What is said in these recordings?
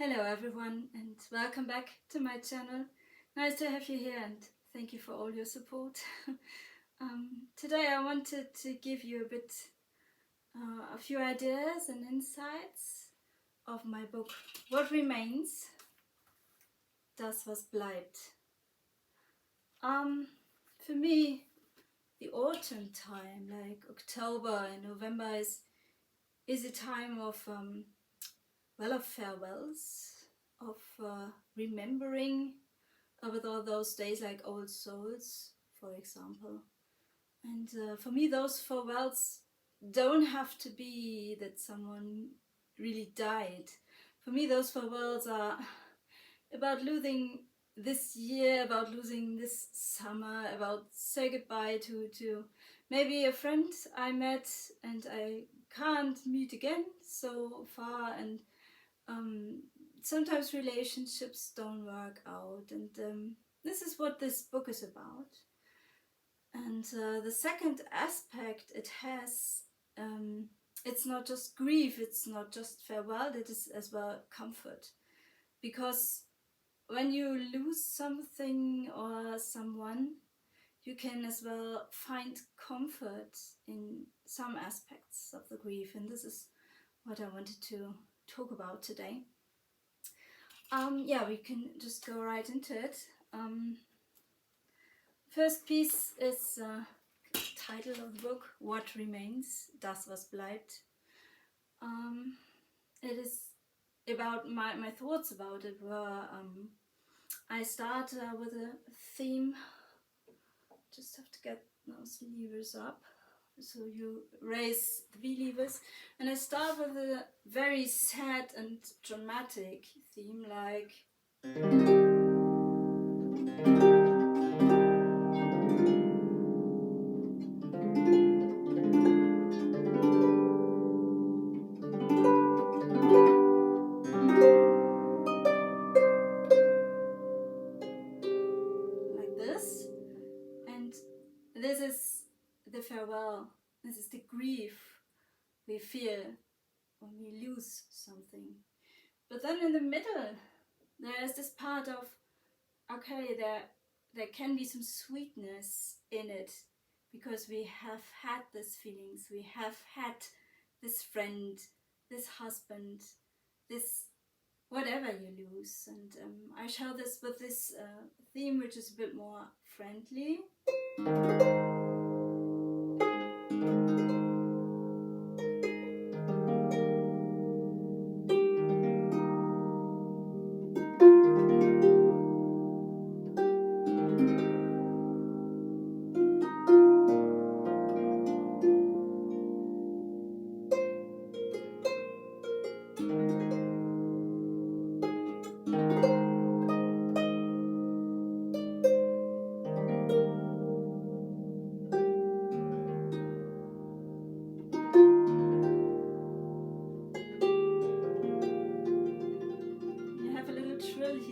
Hello everyone and welcome back to my channel. Nice to have you here and thank you for all your support. Today I wanted to give you a few ideas and insights of my book What Remains, Das was bleibt. For me, the autumn time, like October and November, is a time of of farewells, of remembering with all those days, like Old Souls, for example. And for me, those farewells don't have to be that someone really died. For me, those farewells are about losing this year, about losing this summer, about say goodbye to maybe a friend I met and I can't meet again so far, and sometimes relationships don't work out, and this is what this book is about. And the second aspect it has, it's not just grief, it's not just farewell, it is as well comfort. Because when you lose something or someone, you can as well find comfort in some aspects of the grief, and this is what I wanted to talk about today. We can just go right into it. First piece is title of the book, What Remains, Das was bleibt. It is about my thoughts about it were, I start with a theme. Just have to get those levers up. So you raise the V levers, and I start with a very sad and dramatic theme, like this. And this is the farewell, this is the grief we feel when we lose something. But then in the middle there is this part of, okay, there can be some sweetness in it, because we have had these feelings, we have had this friend, this husband, this whatever you lose. And I share this with this theme, which is a bit more friendly.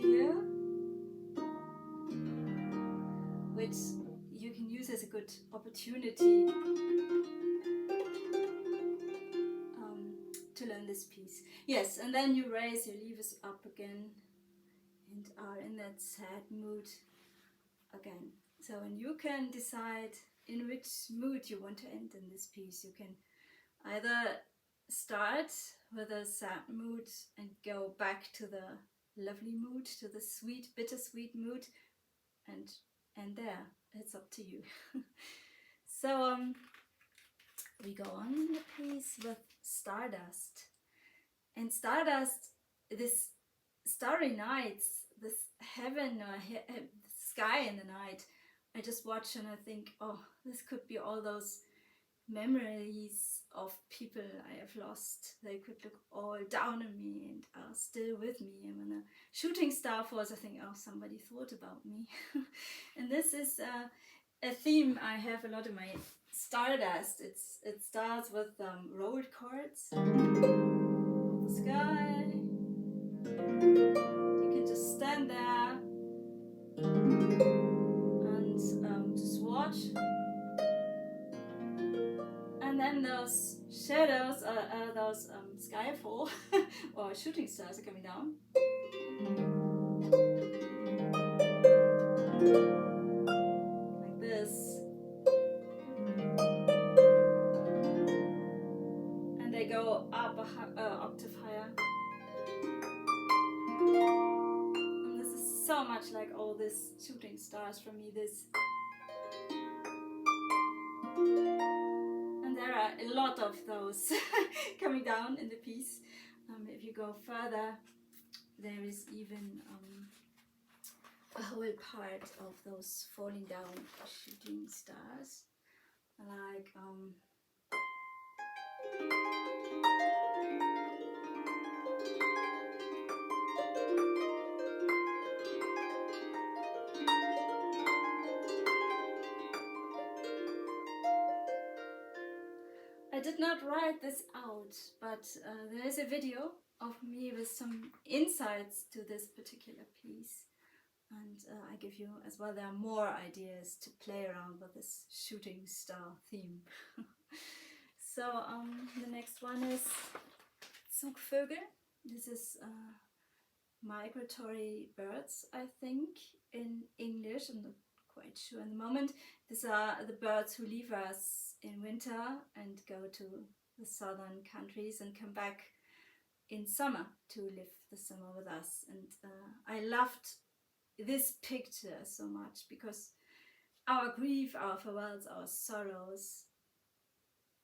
Here, which you can use as a good opportunity to learn this piece. Yes, and then you raise your levers up again and are in that sad mood again. So, and you can decide in which mood you want to end in this piece. You can either start with a sad mood and go back to the lovely mood, to the sweet, bittersweet mood, and there. It's up to you. So we go on in the piece with Stardust. And Stardust, this starry nights, this heaven or sky in the night, I just watch and I think, oh, this could be all those memories of people I have lost. They could look all down on me and are still with me. And when a shooting star falls, I think, oh, somebody thought about me. And this is a theme I have a lot in my Stardust. It starts with rolled chords of the sky. You can just stand there and just watch. And then those shadows, those skyfall or shooting stars are coming down. like this, and they go up a octave higher. And this is so much like all these shooting stars for me. This, and there are a lot of those coming down in the piece. If you go further, there is even a whole part of those falling down shooting stars, like I did not write this out, but there is a video of me with some insights to this particular piece, and I give you as well, there are more ideas to play around with this shooting star theme. So the next one is Zugvögel. This is Migratory Birds, I think, in English. I'm not quite sure in the moment. These are the birds who leave us in winter and go to the southern countries and come back in summer to live the summer with us. And I loved this picture so much because our grief, our farewells, our sorrows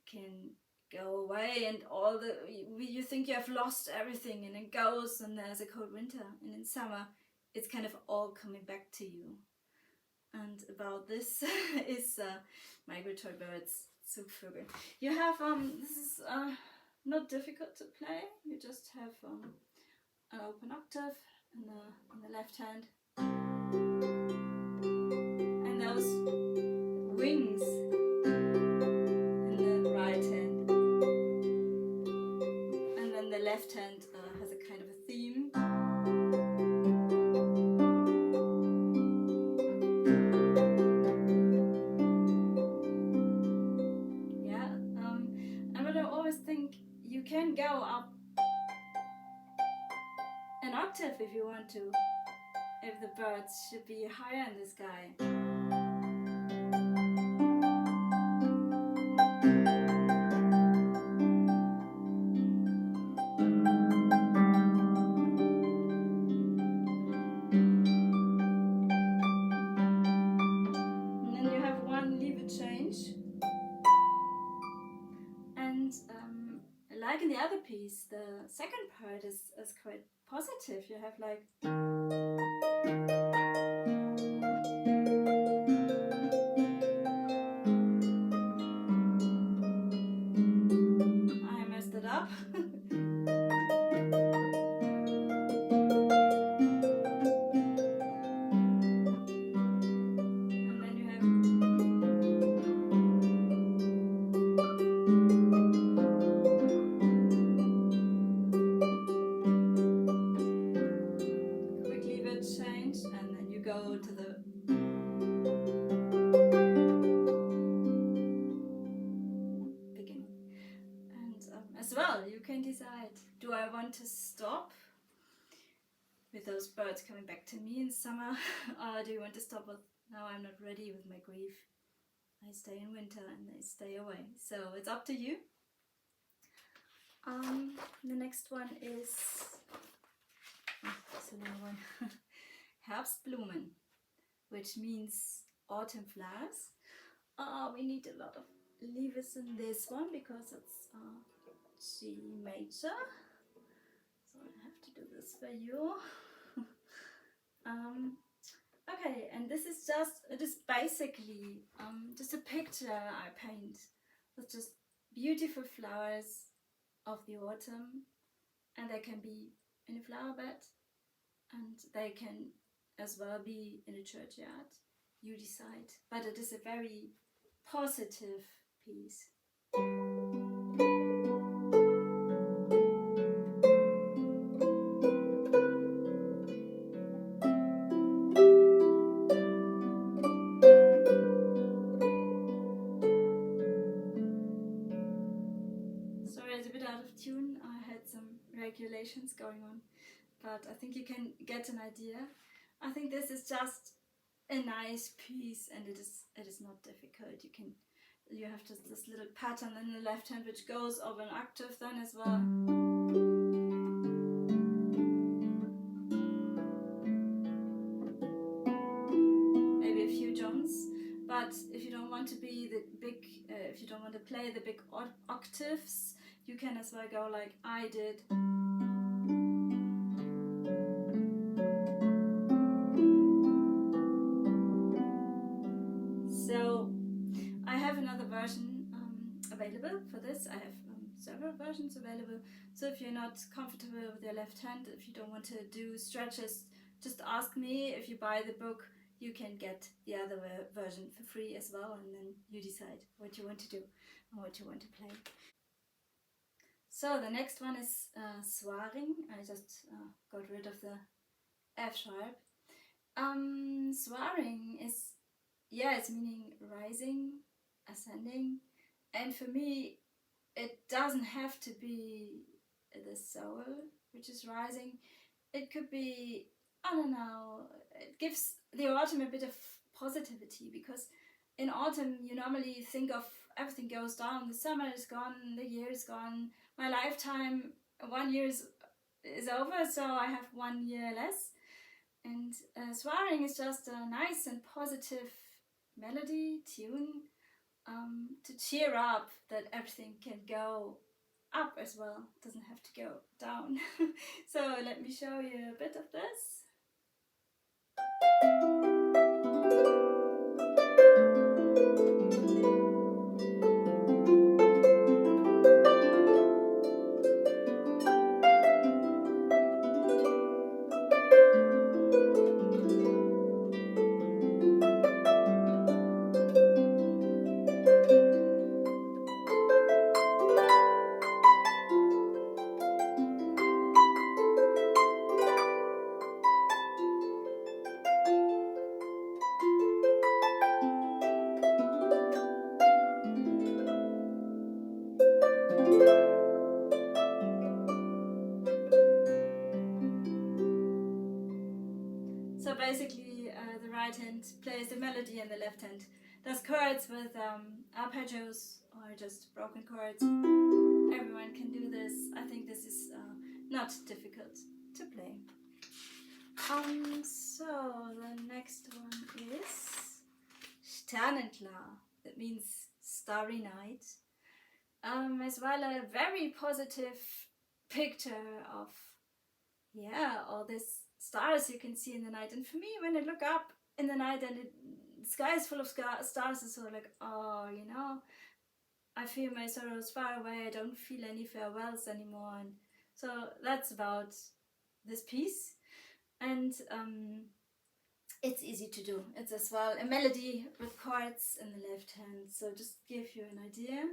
can go away, and all the you think you have lost everything, and it goes, and there's a cold winter, and in summer it's kind of all coming back to you. And about this is Migratory Birds, Zugvögel. You have this is not difficult to play. You just have an open octave in the left hand, and those wings in the right hand, and then the left hand has a kind of a theme. Yeah, and what I always think, you can go up an octave if you want to, if the birds should be higher in the sky. And then you have one lever change. And like in the other piece, the second part is quite positive. You have like I messed it up. And then you have quick lever change, and then you go to the beginning. And as well, you can decide, do I want to stop with those birds coming back to me in summer, or do you want to stop with, now I'm not ready with my grief, I stay in winter, and they stay away. So it's up to you. The next one is that's a long one. Herbstblumen, which means autumn flowers. We need a lot of levers in this one because it's G major. So I have to do this for you. Okay, and this is it is basically just a picture I paint with just beautiful flowers of the autumn, and they can be in a flower bed, and they can as well be in a churchyard. You decide, but it is a very positive piece. Sorry, it's a bit out of tune. I had some regulations going on, but I think you can get an idea. I think this is just a nice piece, and it is not difficult. You have just this little pattern in the left hand which goes over an octave then as well. Maybe a few jumps, but if you don't want to be the big, if you don't want to play the big octaves, you can as well go like I did. So I have another version available for this. I have several versions available. So if you're not comfortable with your left hand, if you don't want to do stretches, just ask me. If you buy the book, you can get the other version for free as well, and then you decide what you want to do and what you want to play. So the next one is Swaring. I just got rid of the F sharp. Swaring is, it's meaning rising, ascending, and for me it doesn't have to be the soul which is rising. It could be, I don't know, it gives the autumn a bit of positivity, because in autumn you normally think of everything goes down, the summer is gone, the year is gone, my lifetime, 1 year is over, so I have 1 year less. And Swaring is just a nice and positive melody, tune, to cheer up that everything can go up as well, it doesn't have to go down. So let me show you a bit of this. So basically the right hand plays the melody and the left hand does chords with arpeggios or just broken chords. Everyone can do this. I think this is not difficult to play. So the next one is Sternenklar. That means Starry Night. As well a very positive picture of all these stars you can see in the night. And for me, when I look up in the night and the sky is full of stars, it's so like, oh, I feel my sorrows far away. I don't feel any farewells anymore. And so that's about this piece. And it's easy to do. It's as well a melody with chords in the left hand. So just give you an idea.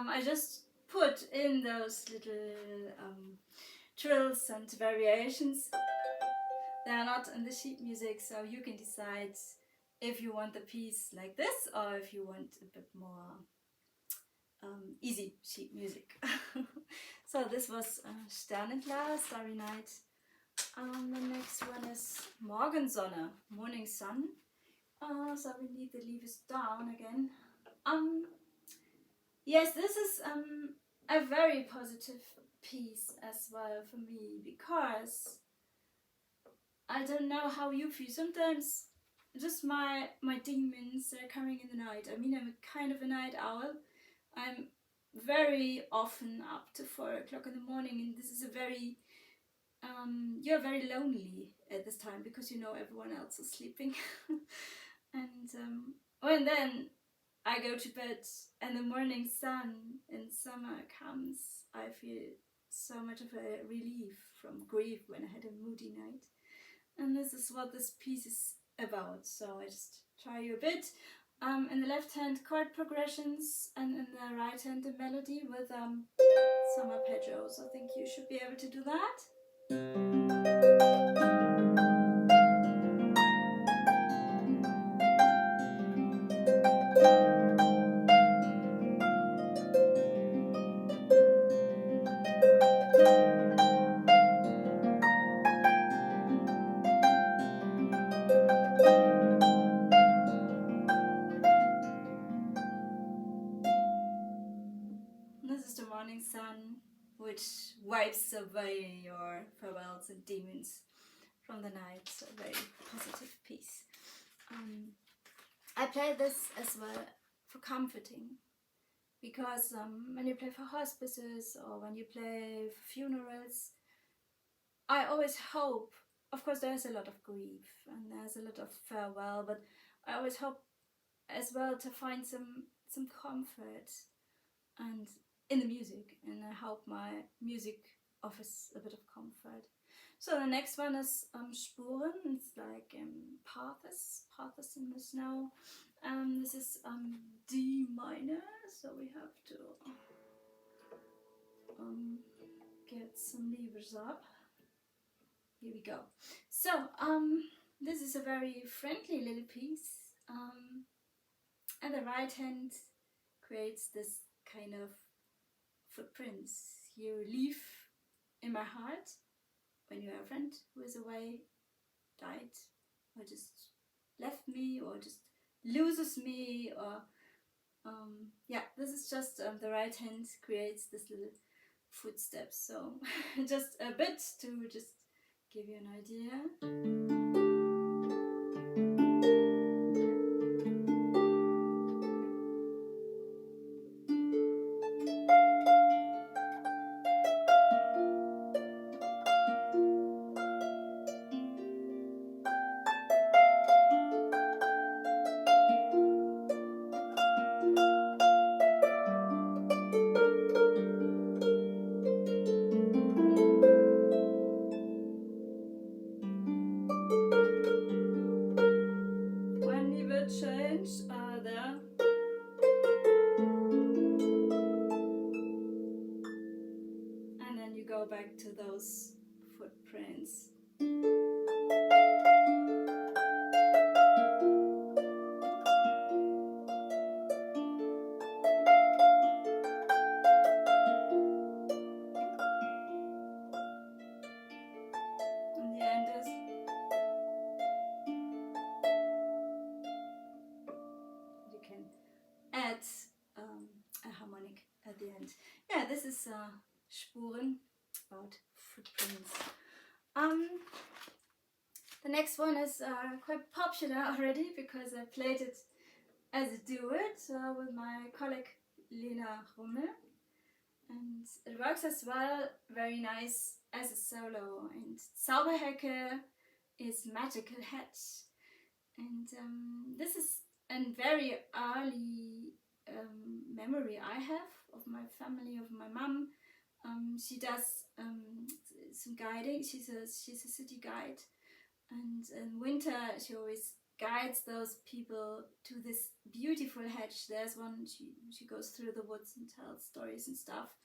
I just put in those little trills and variations. They are not in the sheet music, so you can decide if you want the piece like this or if you want a bit more easy sheet music. So this was Sternenklar, Starry Night. The next one is Morgensonne, Morning Sun. So we need the leaves down again. Yes, this is a very positive piece as well for me, because I don't know how you feel. Sometimes just my demons are coming in the night. I mean, I'm a kind of a night owl. I'm very often up to 4 o'clock in the morning, and this is a very you're very lonely at this time because everyone else is sleeping. And then I go to bed and the morning sun in summer comes, I feel so much of a relief from grief when I had a moody night. And this is what this piece is about. So I just try you a bit. In the left hand chord progressions and in the right hand the melody with some arpeggios. I think you should be able to do that. This is the morning sun, which wipes away your farewells and demons from the night. So very positive piece. I play this as well for comforting, because when you play for hospices or when you play for funerals, I always hope, of course there's a lot of grief and there's a lot of farewell, but I always hope as well to find some comfort and in the music, and I hope my music offers a bit of comfort. So the next one is Spuren. It's like Pathos in the snow. This is D minor, so we have to get some levers up. Here we go. So this is a very friendly little piece. And the right hand creates this kind of footprints you leave in my heart when you have a friend who is away, died, or just left me, or just loses me, or yeah, this is just the right hand creates this little footsteps. So just a bit to just give you an idea. Back to those footprints. And the end is you can add a harmonic at the end. Yeah, this is Spuren, about footprints. The next one is quite popular already because I played it as a duet with my colleague Lena Rummel, and it works as well very nice as a solo. And Zauberhecke is magical hatch, and this is a very early memory I have of my family, of my mom. She does some guiding. She's a city guide, and in winter she always guides those people to this beautiful hedge. There's one, she goes through the woods and tells stories and stuff.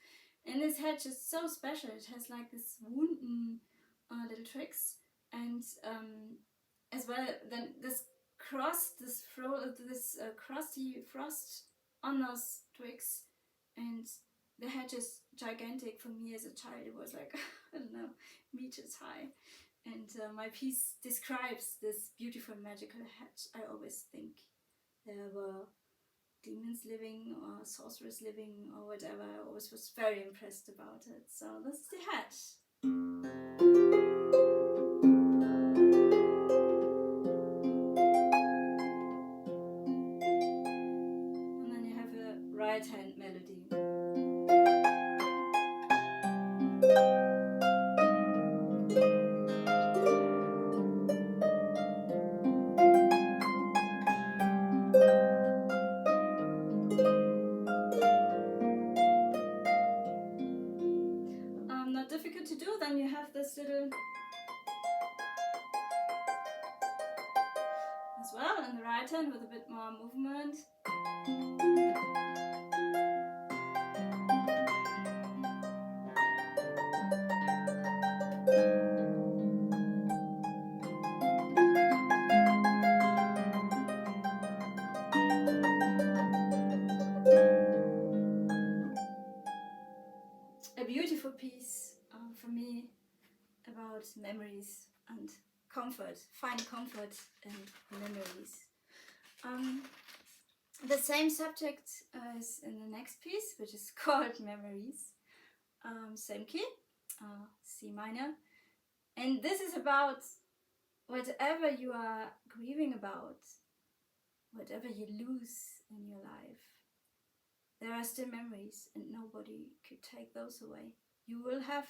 And this hedge is so special. It has like this wooden little tricks, and as well then this crusty frost on those twigs, and the hedge is gigantic. For me as a child it was like I don't know, meters high. And my piece describes this beautiful magical hedge. I always think there were demons living or sorcerers living or whatever. I always was very impressed about it. So this is the hedge. And then you have a right hand melody. fiddle as well, and the right hand with a bit more movement. A beautiful piece for me about memories and comfort, find comfort in memories. The same subject is in the next piece, which is called Memories. Same key, C minor. And this is about whatever you are grieving about, whatever you lose in your life. There are still memories and nobody could take those away. You will have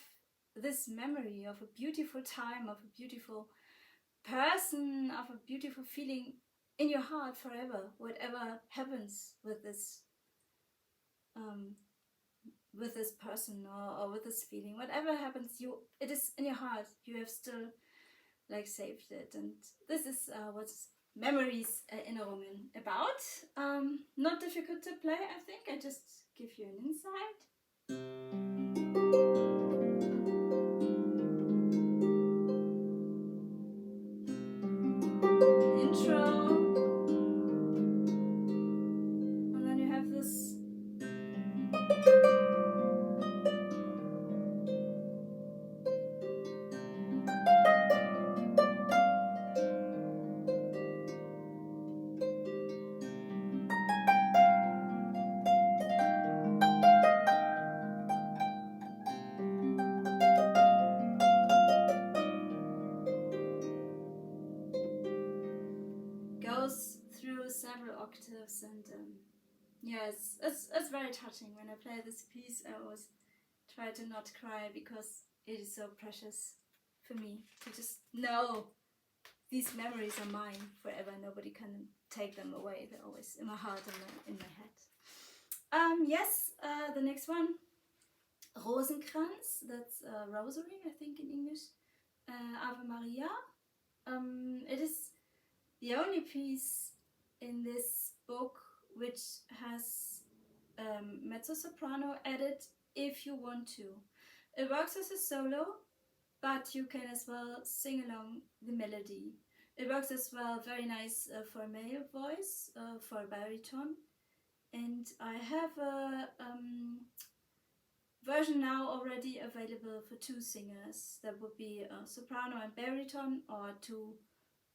this memory of a beautiful time, of a beautiful person, of a beautiful feeling in your heart forever, whatever happens with this person or with this feeling. Whatever happens, it is in your heart. You have still like saved it. And this is what's Memories Erinnerungen about. Not difficult to play, I think. I just give you an insight. Intro. And then you have this goes through several octaves, and yes, it's very touching. When I play this piece, I always try to not cry because it is so precious for me to just know these memories are mine forever. Nobody can take them away. They're always in my heart and in my head. Yes, the next one, Rosenkranz. That's Rosary, I think in English. Ave Maria. It is the only piece in this book which has mezzo-soprano added if you want to. It works as a solo, but you can as well sing along the melody. It works as well very nice for a male voice, for a baritone. And I have a version now already available for two singers. That would be a soprano and baritone, or two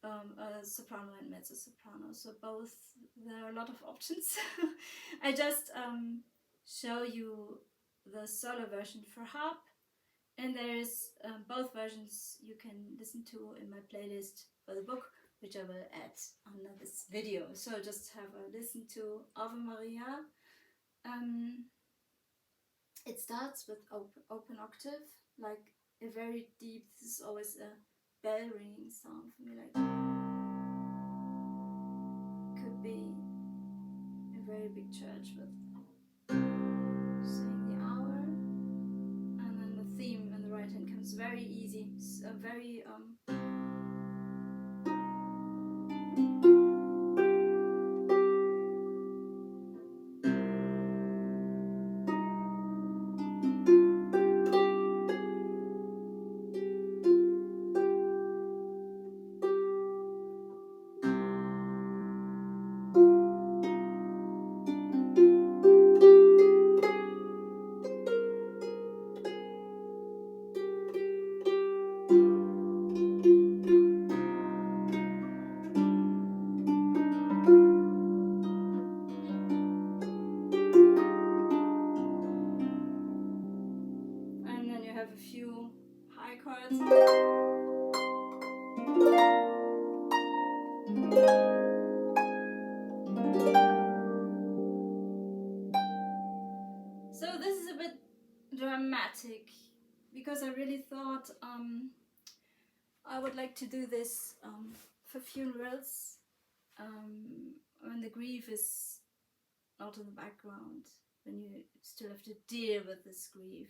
a soprano and mezzo-soprano. So both, there are a lot of options. I just show you the solo version for harp, and there is both versions you can listen to in my playlist for the book, which I will add under this video. So just have a listen to Ave Maria. It starts with open octave, like a very deep, this is always a bell ringing sound for me, like could be a very big church with saying the hour, and then the theme in the right hand comes very easy, very dramatic, because I really thought I would like to do this for funerals, when the grief is not in the background, when you still have to deal with this grief.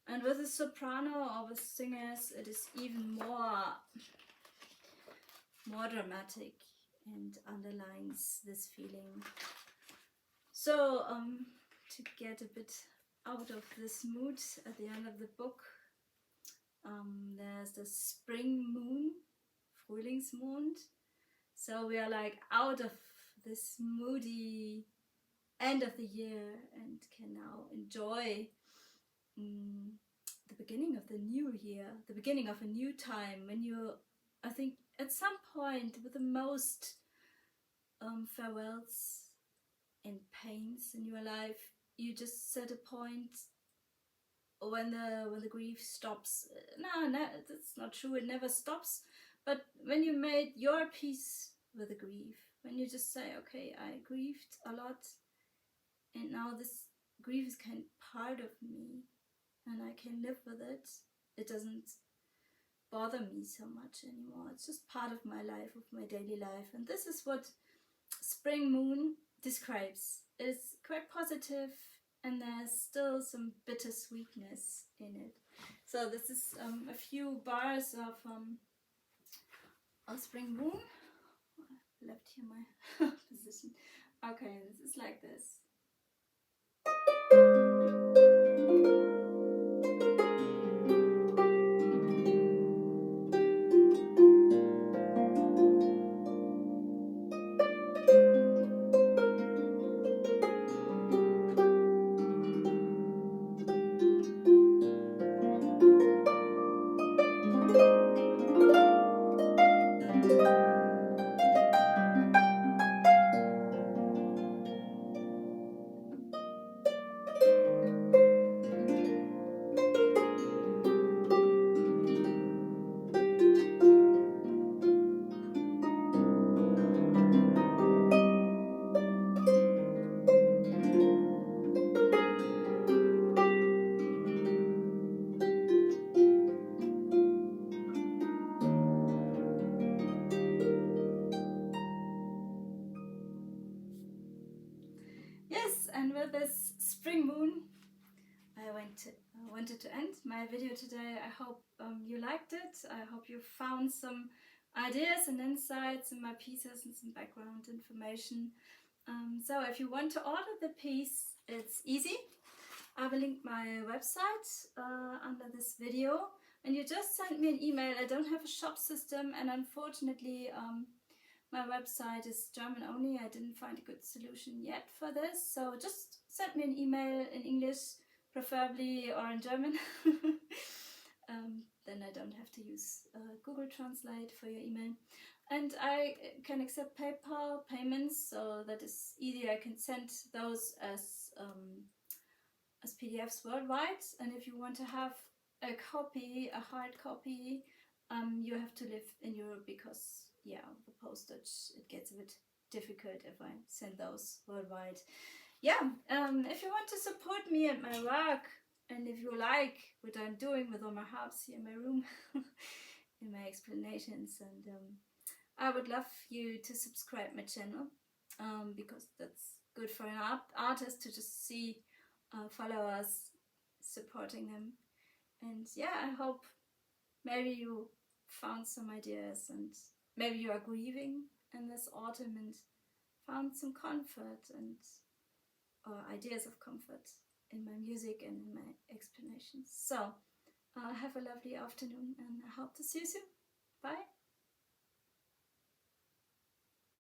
And with a soprano or with singers, it is even more dramatic and underlines this feeling. So to get a bit out of this mood at the end of the book, there's the spring moon, Frühlingsmond. So we are like out of this moody end of the year and can now enjoy the beginning of the new year, the beginning of a new time, when you, I think at some point with the most farewells and pains in your life, you just set a point when the grief stops. No, that's not true, it never stops. But when you made your peace with the grief, when you just say, okay, I grieved a lot, and now this grief is kind of part of me, and I can live with it. It doesn't bother me so much anymore. It's just part of my life, of my daily life. And this is what Spring Moon describes. It's quite positive, and there's still some bittersweetness in it. So this is a few bars of Spring Moon. I left here my position. Okay, this is like this. Yes, and with this spring moon, I wanted to end my video today. I hope you liked it. I hope you found some ideas and insights in my pieces and some background information. So if you want to order the piece, it's easy. I will link my website under this video, and you just send me an email. I don't have a shop system, and unfortunately my website is German only. I didn't find a good solution yet for this, so just send me an email in English preferably, or in German. Then I don't have to use Google Translate for your email. And I can accept PayPal payments, so that is easy. I can send those as PDFs worldwide. And if you want to have a copy, a hard copy, you have to live in Europe, because yeah, the postage, it gets a bit difficult if I send those worldwide. Yeah, if you want to support me and my work, and if you like what I'm doing with all my harps here in my room, in my explanations, and I would love you to subscribe my channel, because that's good for an artist to just see followers supporting them. And yeah, I hope maybe you found some ideas, and maybe you are grieving in this autumn and found some comfort and ideas of comfort in my music and in my explanations. So have a lovely afternoon, and I hope to see you soon.